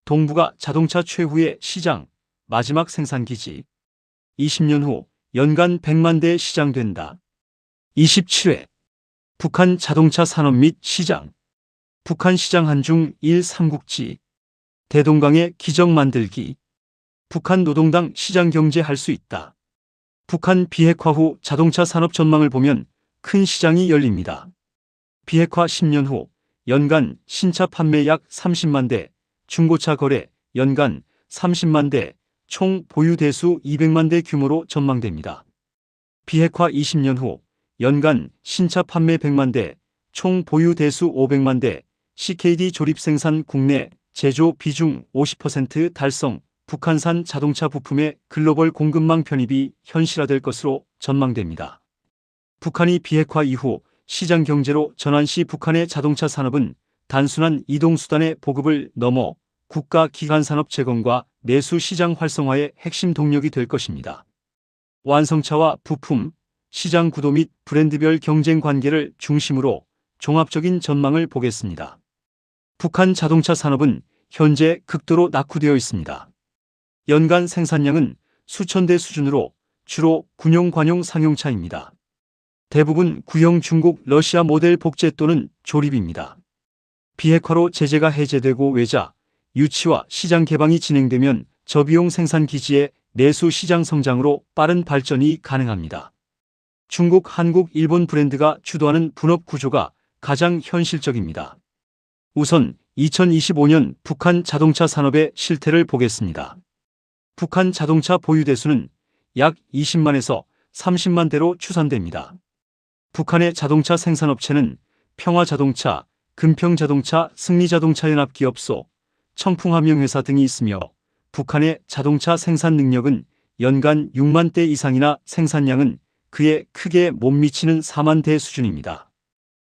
동부가 자동차 최후의 시장, 마지막 생산기지. 20년 후 연간 100만 대 시장된다. 27회 북한 자동차 산업 및 시장. 북한 시장 한중 1 삼국지. 대동강의 기적 만들기. 북한 노동당 시장 경제 할 수 있다. 북한 비핵화 후 자동차 산업 전망을 보면 큰 시장이 열립니다. 비핵화 10년 후 연간 신차 판매 약 30만 대, 중고차 거래 연간 30만 대, 총 보유 대수 200만 대 규모로 전망됩니다. 비핵화 20년 후 연간 신차 판매 100만 대, 총 보유 대수 500만 대, CKD 조립 생산 국내 제조 비중 50% 달성, 북한산 자동차 부품의 글로벌 공급망 편입이 현실화될 것으로 전망됩니다. 북한이 비핵화 이후 시장 경제로 전환 시 북한의 자동차 산업은 단순한 이동수단의 보급을 넘어 국가 기관 산업 재건과 내수 시장 활성화의 핵심 동력이 될 것입니다. 완성차와 부품, 시장 구도 및 브랜드별 경쟁 관계를 중심으로 종합적인 전망을 보겠습니다. 북한 자동차 산업은 현재 극도로 낙후되어 있습니다. 연간 생산량은 수천 대 수준으로 주로 군용 관용 상용차입니다. 대부분 구형 중국 러시아 모델 복제 또는 조립입니다. 비핵화로 제재가 해제되고 외자, 유치와 시장 개방이 진행되면 저비용 생산 기지의 내수 시장 성장으로 빠른 발전이 가능합니다. 중국, 한국, 일본 브랜드가 주도하는 분업 구조가 가장 현실적입니다. 우선 2025년 북한 자동차 산업의 실태를 보겠습니다. 북한 자동차 보유 대수는 약 20만에서 30만 대로 추산됩니다. 북한의 자동차 생산업체는 평화자동차, 금평자동차, 승리자동차연합기업소, 청풍함영회사 등이 있으며 북한의 자동차 생산 능력은 연간 6만 대 이상이나 생산량은 그에 크게 못 미치는 4만 대 수준입니다.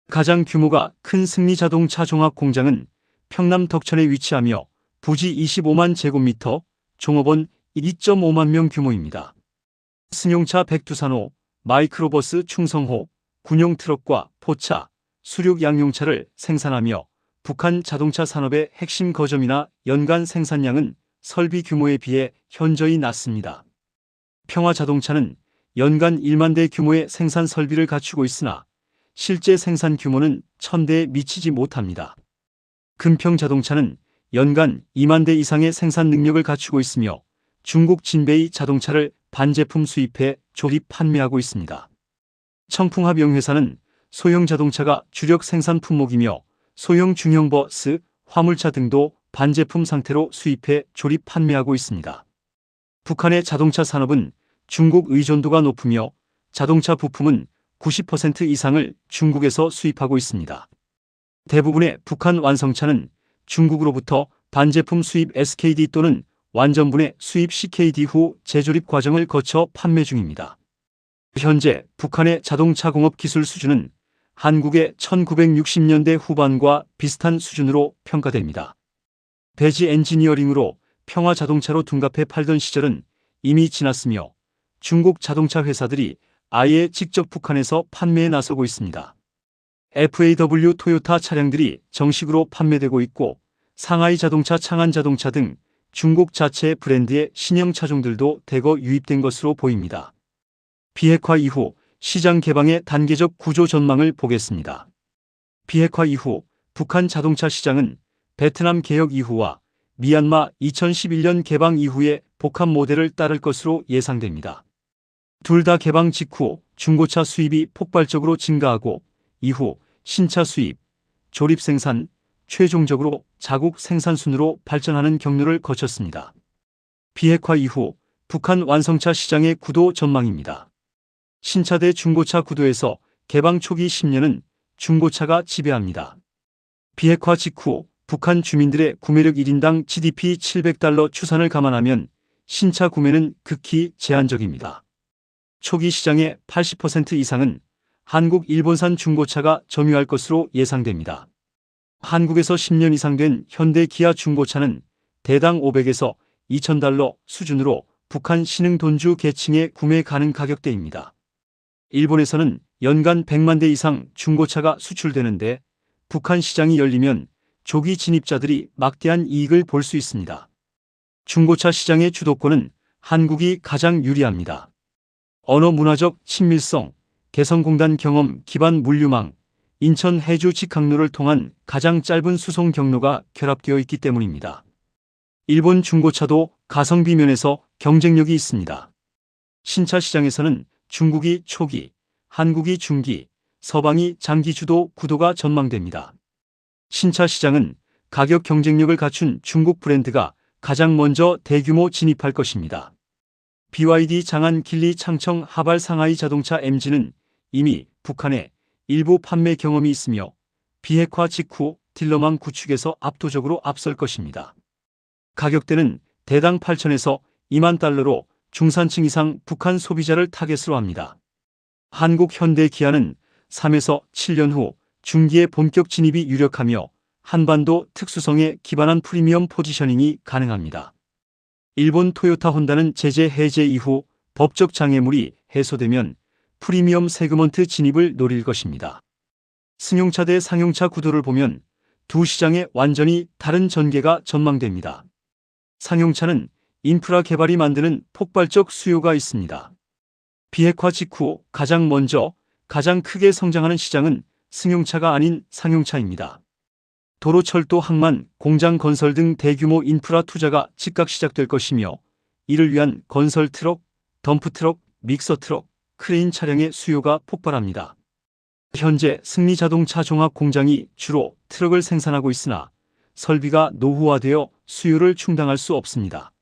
가장 규모가 큰 승리자동차 종합공장은 평남 덕천에 위치하며 부지 25만 제곱미터, 종업원 2.5만 명 규모입니다. 승용차 백두산호, 마이크로버스 충성호, 군용 트럭과 포차, 수륙 양용차를 생산하며 북한 자동차 산업의 핵심 거점이나 연간 생산량은 설비 규모에 비해 현저히 낮습니다. 평화자동차는 연간 1만 대 규모의 생산 설비를 갖추고 있으나 실제 생산 규모는 1000대에 미치지 못합니다. 금평자동차는 연간 2만 대 이상의 생산 능력을 갖추고 있으며 중국 진베이 자동차를 반제품 수입해 조립 판매하고 있습니다. 청풍합영회사는 소형 자동차가 주력 생산 품목이며 소형 중형 버스, 화물차 등도 반제품 상태로 수입해 조립 판매하고 있습니다. 북한의 자동차 산업은 중국 의존도가 높으며 자동차 부품은 90% 이상을 중국에서 수입하고 있습니다. 대부분의 북한 완성차는 중국으로부터 반제품 수입 SKD 또는 완전분해 수입 CKD 후 재조립 과정을 거쳐 판매 중입니다. 현재 북한의 자동차 공업 기술 수준은 한국의 1960년대 후반과 비슷한 수준으로 평가됩니다. 배지 엔지니어링으로 평화자동차로 둔갑해 팔던 시절은 이미 지났으며 중국 자동차 회사들이 아예 직접 북한에서 판매에 나서고 있습니다. FAW 토요타 차량들이 정식으로 판매되고 있고 상하이 자동차, 창안 자동차 등 중국 자체 브랜드의 신형 차종들도 대거 유입된 것으로 보입니다. 비핵화 이후 시장 개방의 단계적 구조 전망을 보겠습니다. 비핵화 이후 북한 자동차 시장은 베트남 개혁 이후와 미얀마 2011년 개방 이후의 복합 모델을 따를 것으로 예상됩니다. 둘 다 개방 직후 중고차 수입이 폭발적으로 증가하고 이후 신차 수입, 조립 생산, 최종적으로 자국 생산순으로 발전하는 경로를 거쳤습니다. 비핵화 이후 북한 완성차 시장의 구도 전망입니다. 신차 대 중고차 구도에서 개방 초기 10년은 중고차가 지배합니다. 비핵화 직후 북한 주민들의 구매력 1인당 GDP 700달러 추산을 감안하면 신차 구매는 극히 제한적입니다. 초기 시장의 80% 이상은 한국, 일본산 중고차가 점유할 것으로 예상됩니다. 한국에서 10년 이상 된 현대 기아 중고차는 대당 500에서 2000달러 수준으로 북한 신흥 돈주 계층의 구매 가능 가격대입니다. 일본에서는 연간 100만 대 이상 중고차가 수출되는데 북한 시장이 열리면 조기 진입자들이 막대한 이익을 볼 수 있습니다. 중고차 시장의 주도권은 한국이 가장 유리합니다. 언어 문화적 친밀성, 개성공단 경험 기반 물류망, 인천 해주 직항로를 통한 가장 짧은 수송 경로가 결합되어 있기 때문입니다. 일본 중고차도 가성비 면에서 경쟁력이 있습니다. 신차 시장에서는 중국이 초기, 한국이 중기, 서방이 장기 주도 구도가 전망됩니다. 신차 시장은 가격 경쟁력을 갖춘 중국 브랜드가 가장 먼저 대규모 진입할 것입니다. BYD 장안 길리 창청 하발 상하이 자동차 MG는 이미 북한에 일부 판매 경험이 있으며 비핵화 직후 딜러망 구축에서 압도적으로 앞설 것입니다. 가격대는 대당 8천에서 2만 달러로 중산층 이상 북한 소비자를 타겟으로 합니다. 한국 현대 기아는 3에서 7년 후 중기의 본격 진입이 유력하며 한반도 특수성에 기반한 프리미엄 포지셔닝이 가능합니다. 일본 토요타 혼다는 제재 해제 이후 법적 장애물이 해소되면 프리미엄 세그먼트 진입을 노릴 것입니다. 승용차 대 상용차 구도를 보면 두 시장의 완전히 다른 전개가 전망됩니다. 상용차는 인프라 개발이 만드는 폭발적 수요가 있습니다. 비핵화 직후 가장 먼저 가장 크게 성장하는 시장은 승용차가 아닌 상용차입니다. 도로, 철도, 항만, 공장 건설 등 대규모 인프라 투자가 즉각 시작될 것이며 이를 위한 건설 트럭, 덤프 트럭, 믹서 트럭, 크레인 차량의 수요가 폭발합니다. 현재 승리자동차 종합 공장이 주로 트럭을 생산하고 있으나 설비가 노후화되어 수요를 충당할 수 없습니다.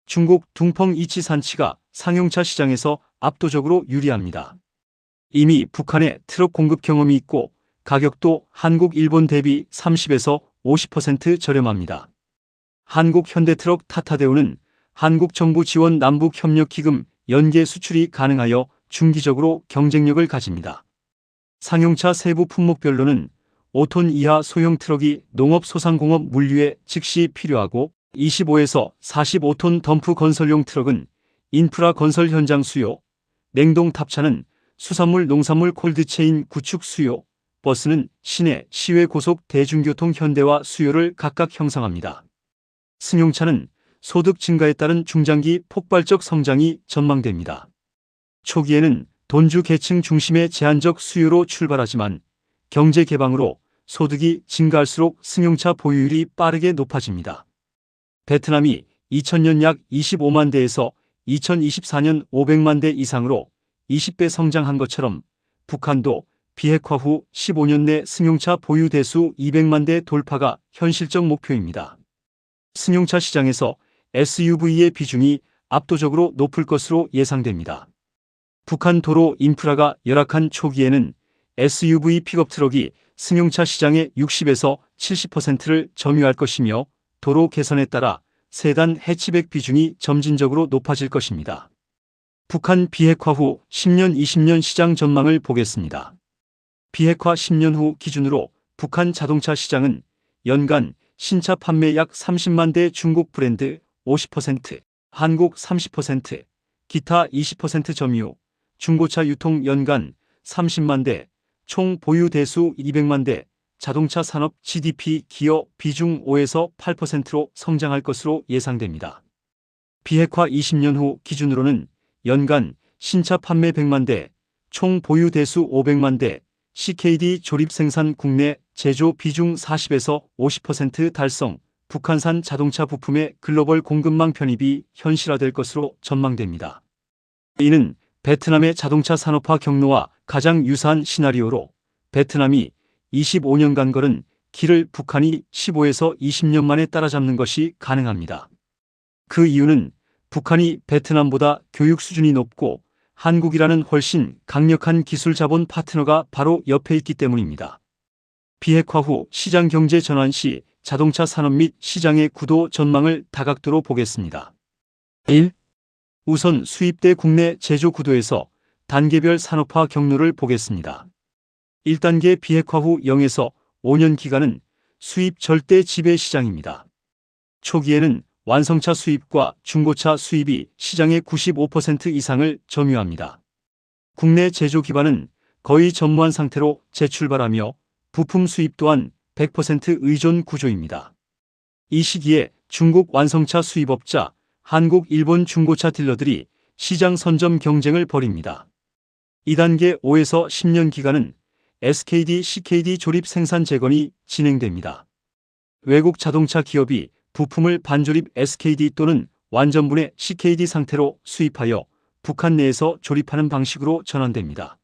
중국 둥펑 이치산치가 상용차 시장에서 압도적으로 유리합니다. 이미 북한에 트럭 공급 경험이 있고 가격도 한국, 일본 대비 30에서 50% 저렴합니다. 한국 현대트럭 타타대우는 한국 정부 지원 남북협력기금 연계 수출이 가능하여 중기적으로 경쟁력을 가집니다. 상용차 세부 품목별로는 5톤 이하 소형 트럭이 농업소상공업 물류에 즉시 필요하고 25에서 45톤 덤프 건설용 트럭은 인프라 건설 현장 수요, 냉동 탑차는 수산물 농산물 콜드체인 구축 수요, 버스는 시내, 시외 고속 대중교통 현대화 수요를 각각 형성합니다. 승용차는 소득 증가에 따른 중장기 폭발적 성장이 전망됩니다. 초기에는 돈주 계층 중심의 제한적 수요로 출발하지만 경제 개방으로 소득이 증가할수록 승용차 보유율이 빠르게 높아집니다. 베트남이 2000년 약 25만 대에서 2024년 500만 대 이상으로 20배 성장한 것처럼 북한도 비핵화 후 15년 내 승용차 보유 대수 200만 대 돌파가 현실적 목표입니다. 승용차 시장에서 SUV의 비중이 압도적으로 높을 것으로 예상됩니다. 북한 도로 인프라가 열악한 초기에는 SUV 픽업 트럭이 승용차 시장의 60에서 70%를 점유할 것이며 도로 개선에 따라 세단 해치백 비중이 점진적으로 높아질 것입니다. 북한 비핵화 후 10년, 20년 시장 전망을 보겠습니다. 비핵화 10년 후 기준으로 북한 자동차 시장은 연간 신차 판매 약 30만 대, 중국 브랜드 50%, 한국 30%, 기타 20% 점유, 중고차 유통 연간 30만 대, 총 보유 대수 200만 대, 자동차 산업 GDP 기여 비중 5에서 8%로 성장할 것으로 예상됩니다. 비핵화 20년 후 기준으로는 연간 신차 판매 100만 대, 총 보유 대수 500만 대, CKD 조립 생산 국내 제조 비중 40에서 50% 달성, 북한산 자동차 부품의 글로벌 공급망 편입이 현실화될 것으로 전망됩니다. 이는 베트남의 자동차 산업화 경로와 가장 유사한 시나리오로 베트남이 25년간 걸은 길을 북한이 15에서 20년 만에 따라잡는 것이 가능합니다. 그 이유는 북한이 베트남보다 교육 수준이 높고 한국이라는 훨씬 강력한 기술 자본 파트너가 바로 옆에 있기 때문입니다. 비핵화 후 시장 경제 전환 시 자동차 산업 및 시장의 구도 전망을 다각도로 보겠습니다. 1. 우선 수입대 국내 제조 구도에서 단계별 산업화 경로를 보겠습니다. 1단계 비핵화 후 0에서 5년 기간은 수입 절대 지배 시장입니다. 초기에는 완성차 수입과 중고차 수입이 시장의 95% 이상을 점유합니다. 국내 제조 기반은 거의 전무한 상태로 재출발하며 부품 수입 또한 100% 의존 구조입니다. 이 시기에 중국 완성차 수입업자, 한국, 일본 중고차 딜러들이 시장 선점 경쟁을 벌입니다. 2단계 5에서 10년 기간은 SKD, CKD 조립 생산 재건이 진행됩니다. 외국 자동차 기업이 부품을 반조립 SKD 또는 완전분해 CKD 상태로 수입하여 북한 내에서 조립하는 방식으로 전환됩니다.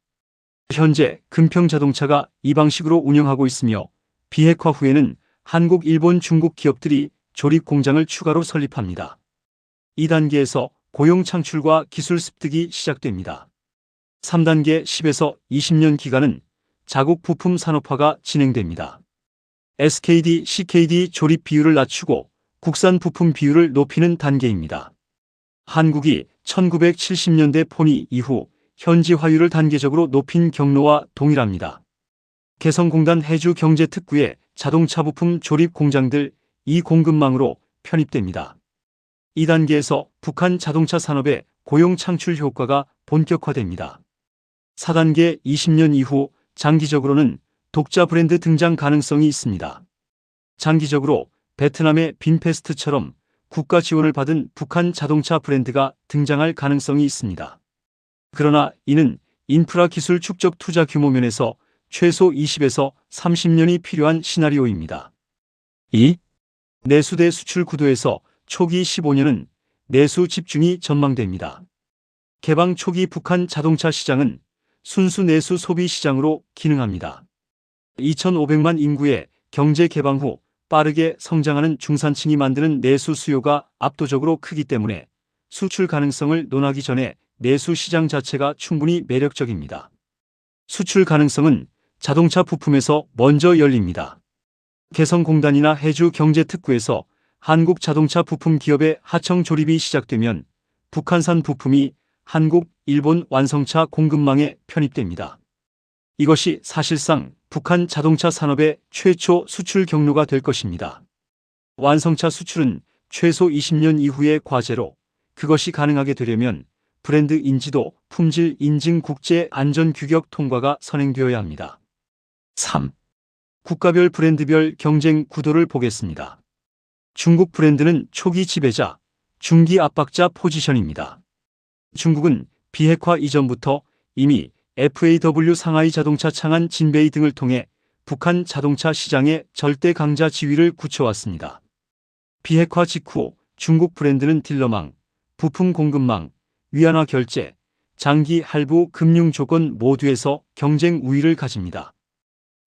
현재 금평자동차가 이 방식으로 운영하고 있으며 비핵화 후에는 한국, 일본, 중국 기업들이 조립 공장을 추가로 설립합니다. 2단계에서 고용 창출과 기술 습득이 시작됩니다. 3단계 10에서 20년 기간은 자국 부품 산업화가 진행됩니다. SKD, CKD 조립 비율을 낮추고 국산 부품 비율을 높이는 단계입니다. 한국이 1970년대 포니 이후 현지화율을 단계적으로 높인 경로와 동일합니다. 개성공단 해주경제특구의 자동차 부품 조립 공장들 이 공급망으로 편입됩니다. 2단계에서 북한 자동차 산업의 고용 창출 효과가 본격화됩니다. 4단계 20년 이후 장기적으로는 독자 브랜드 등장 가능성이 있습니다. 장기적으로 베트남의 빈페스트처럼 국가 지원을 받은 북한 자동차 브랜드가 등장할 가능성이 있습니다. 그러나 이는 인프라 기술 축적 투자 규모 면에서 최소 20에서 30년이 필요한 시나리오입니다. 2. 내수대 수출 구도에서 초기 15년은 내수 집중이 전망됩니다. 개방 초기 북한 자동차 시장은 순수 내수 소비 시장으로 기능합니다. 2,500만 인구의 경제 개방 후 빠르게 성장하는 중산층이 만드는 내수 수요가 압도적으로 크기 때문에 수출 가능성을 논하기 전에 내수 시장 자체가 충분히 매력적입니다. 수출 가능성은 자동차 부품에서 먼저 열립니다. 개성공단이나 해주경제특구에서 한국 자동차 부품 기업의 하청 조립이 시작되면 북한산 부품이 한국, 일본 완성차 공급망에 편입됩니다. 이것이 사실상 북한 자동차 산업의 최초 수출 경로가 될 것입니다. 완성차 수출은 최소 20년 이후의 과제로 그것이 가능하게 되려면 브랜드 인지도, 품질 인증 국제 안전 규격 통과가 선행되어야 합니다. 3. 국가별 브랜드별 경쟁 구도를 보겠습니다. 중국 브랜드는 초기 지배자, 중기 압박자 포지션입니다. 중국은 비핵화 이전부터 이미 FAW 상하이 자동차 창안 진베이 등을 통해 북한 자동차 시장의 절대 강자 지위를 굳혀왔습니다. 비핵화 직후 중국 브랜드는 딜러망, 부품 공급망, 위안화 결제, 장기 할부 금융 조건 모두에서 경쟁 우위를 가집니다.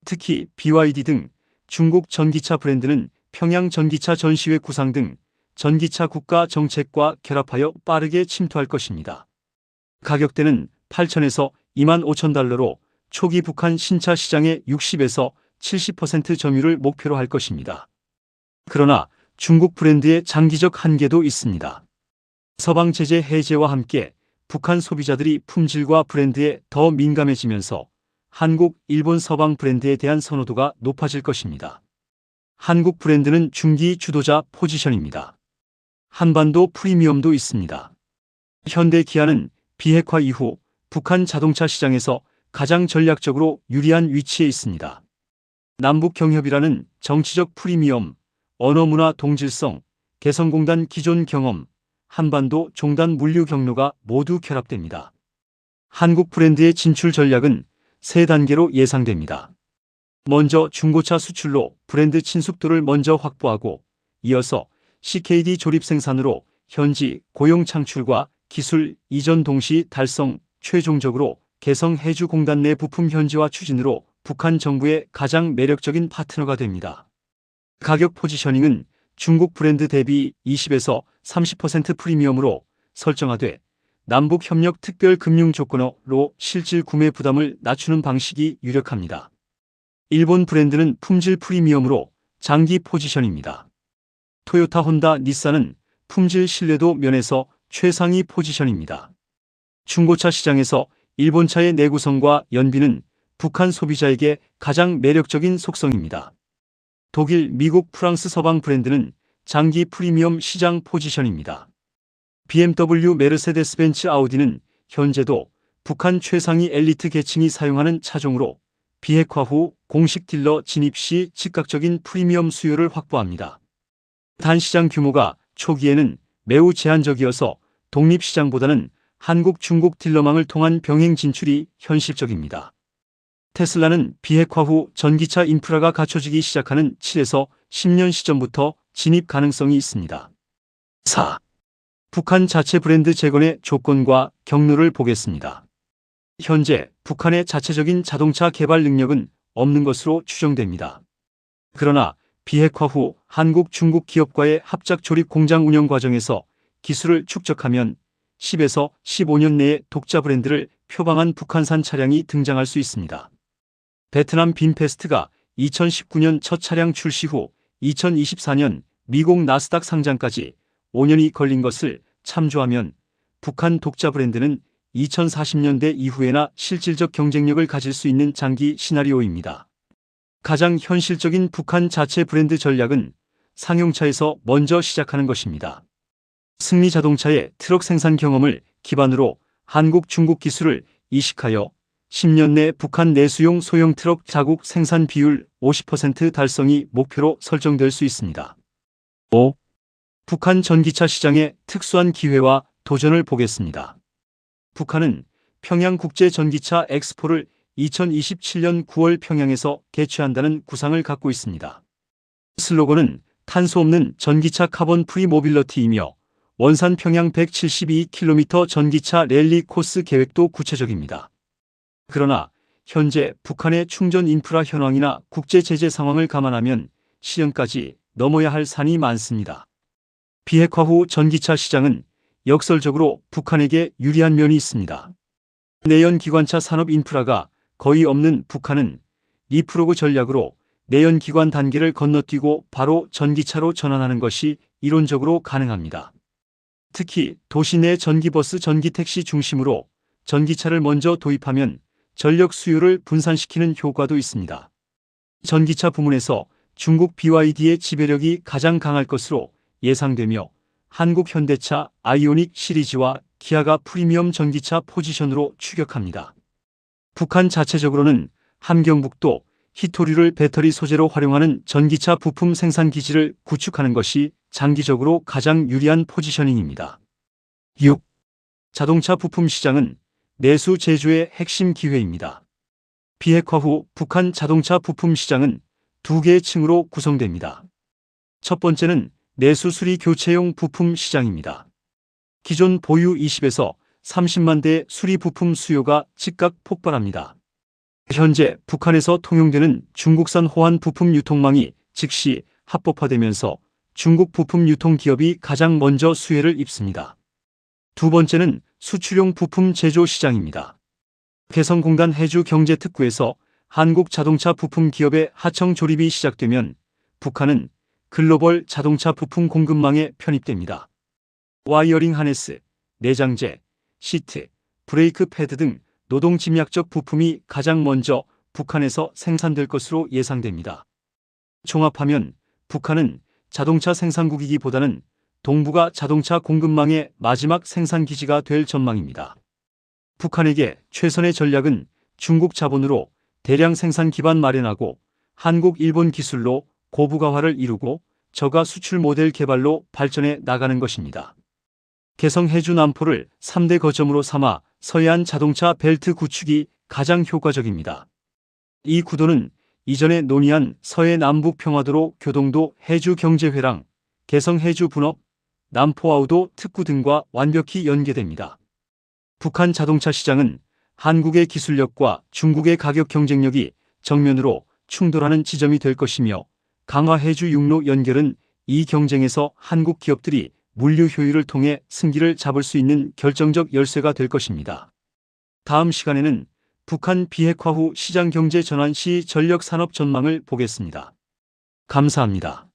특히 BYD 등 중국 전기차 브랜드는 평양 전기차 전시회 구상 등 전기차 국가 정책과 결합하여 빠르게 침투할 것입니다. 가격대는 8,000에서 25,000달러로 초기 북한 신차 시장의 60에서 70% 점유를 목표로 할 것입니다. 그러나 중국 브랜드의 장기적 한계도 있습니다. 서방 제재 해제와 함께 북한 소비자들이 품질과 브랜드에 더 민감해지면서 한국, 일본 서방 브랜드에 대한 선호도가 높아질 것입니다. 한국 브랜드는 중기 주도자 포지션입니다. 한반도 프리미엄도 있습니다. 현대 기아는 비핵화 이후 북한 자동차 시장에서 가장 전략적으로 유리한 위치에 있습니다. 남북 경협이라는 정치적 프리미엄, 언어 문화 동질성, 개성공단 기존 경험, 한반도 종단 물류 경로가 모두 결합됩니다. 한국 브랜드의 진출 전략은 세 단계로 예상됩니다. 먼저 중고차 수출로 브랜드 친숙도를 먼저 확보하고 이어서 CKD 조립 생산으로 현지 고용 창출과 기술 이전 동시 달성, 최종적으로 개성 해주공단 내 부품 현지화 추진으로 북한 정부의 가장 매력적인 파트너가 됩니다. 가격 포지셔닝은 중국 브랜드 대비 20에서 30% 프리미엄으로 설정하되 남북 협력 특별 금융 조건으로 실질 구매 부담을 낮추는 방식이 유력합니다. 일본 브랜드는 품질 프리미엄으로 장기 포지션입니다. 토요타, 혼다, 닛산은 품질 신뢰도 면에서 최상위 포지션입니다. 중고차 시장에서 일본차의 내구성과 연비는 북한 소비자에게 가장 매력적인 속성입니다. 독일, 미국, 프랑스 서방 브랜드는 장기 프리미엄 시장 포지션입니다. BMW, 메르세데스 벤츠, 아우디는 현재도 북한 최상위 엘리트 계층이 사용하는 차종으로 비핵화 후 공식 딜러 진입 시 즉각적인 프리미엄 수요를 확보합니다. 단 시장 규모가 초기에는 매우 제한적이어서 독립시장보다는 한국, 중국 딜러망을 통한 병행 진출이 현실적입니다. 테슬라는 비핵화 후 전기차 인프라가 갖춰지기 시작하는 7에서 10년 시점부터 진입 가능성이 있습니다. 4. 북한 자체 브랜드 재건의 조건과 경로를 보겠습니다. 현재 북한의 자체적인 자동차 개발 능력은 없는 것으로 추정됩니다. 그러나 비핵화 후 한국, 중국 기업과의 합작 조립 공장 운영 과정에서 기술을 축적하면 10에서 15년 내에 독자 브랜드를 표방한 북한산 차량이 등장할 수 있습니다. 베트남 빈페스트가 2019년 첫 차량 출시 후 2024년 미국 나스닥 상장까지 5년이 걸린 것을 참조하면 북한 독자 브랜드는 2040년대 이후에나 실질적 경쟁력을 가질 수 있는 장기 시나리오입니다. 가장 현실적인 북한 자체 브랜드 전략은 상용차에서 먼저 시작하는 것입니다. 승리 자동차의 트럭 생산 경험을 기반으로 한국, 중국 기술을 이식하여 10년 내 북한 내수용 소형 트럭 자국 생산 비율 50% 달성이 목표로 설정될 수 있습니다. 5. 북한 전기차 시장의 특수한 기회와 도전을 보겠습니다. 북한은 평양국제전기차 엑스포를 2027년 9월 평양에서 개최한다는 구상을 갖고 있습니다. 슬로건은 탄소 없는 전기차 카본 프리 모빌리티이며 원산 평양 172km 전기차 랠리 코스 계획도 구체적입니다. 그러나 현재 북한의 충전 인프라 현황이나 국제 제재 상황을 감안하면 실현까지 넘어야 할 산이 많습니다. 비핵화 후 전기차 시장은 역설적으로 북한에게 유리한 면이 있습니다. 내연 기관차 산업 인프라가 거의 없는 북한은 리프로그 전략으로 내연 기관 단계를 건너뛰고 바로 전기차로 전환하는 것이 이론적으로 가능합니다. 특히 도시 내 전기버스, 전기택시 중심으로 전기차를 먼저 도입하면 전력 수요를 분산시키는 효과도 있습니다. 전기차 부문에서 중국 BYD의 지배력이 가장 강할 것으로 예상되며 한국 현대차 아이오닉 시리즈와 기아가 프리미엄 전기차 포지션으로 추격합니다. 북한 자체적으로는 함경북도 히토류를 배터리 소재로 활용하는 전기차 부품 생산 기지를 구축하는 것이 장기적으로 가장 유리한 포지셔닝입니다. 6. 자동차 부품 시장은 내수 제조의 핵심 기회입니다. 비핵화 후 북한 자동차 부품 시장은 두 개의 층으로 구성됩니다. 첫 번째는 내수 수리 교체용 부품 시장입니다. 기존 보유 20에서 30만 대의 수리 부품 수요가 즉각 폭발합니다. 현재 북한에서 통용되는 중국산 호환 부품 유통망이 즉시 합법화되면서 중국 부품 유통 기업이 가장 먼저 수혜를 입습니다. 두 번째는 수출용 부품 제조 시장입니다. 개성공단 해주 경제특구에서 한국 자동차 부품 기업의 하청 조립이 시작되면 북한은 글로벌 자동차 부품 공급망에 편입됩니다. 와이어링 하네스, 내장재, 시트, 브레이크 패드 등 노동 집약적 부품이 가장 먼저 북한에서 생산될 것으로 예상됩니다. 종합하면 북한은 자동차 생산국이기보다는 동북아 자동차 공급망의 마지막 생산기지가 될 전망입니다. 북한에게 최선의 전략은 중국 자본으로 대량 생산 기반 마련하고 한국, 일본 기술로 고부가화를 이루고 저가 수출 모델 개발로 발전해 나가는 것입니다. 개성 해주 남포를 3대 거점으로 삼아 서해안 자동차 벨트 구축이 가장 효과적입니다. 이 구도는 이전에 논의한 서해 남북 평화도로 교동도 해주 경제회랑, 개성 해주 분업, 남포아우도 특구 등과 완벽히 연계됩니다. 북한 자동차 시장은 한국의 기술력과 중국의 가격 경쟁력이 정면으로 충돌하는 지점이 될 것이며 강화 해주 육로 연결은 이 경쟁에서 한국 기업들이 물류 효율을 통해 승기를 잡을 수 있는 결정적 열쇠가 될 것입니다. 다음 시간에는 북한 비핵화 후 시장 경제 전환 시 전력 산업 전망을 보겠습니다. 감사합니다.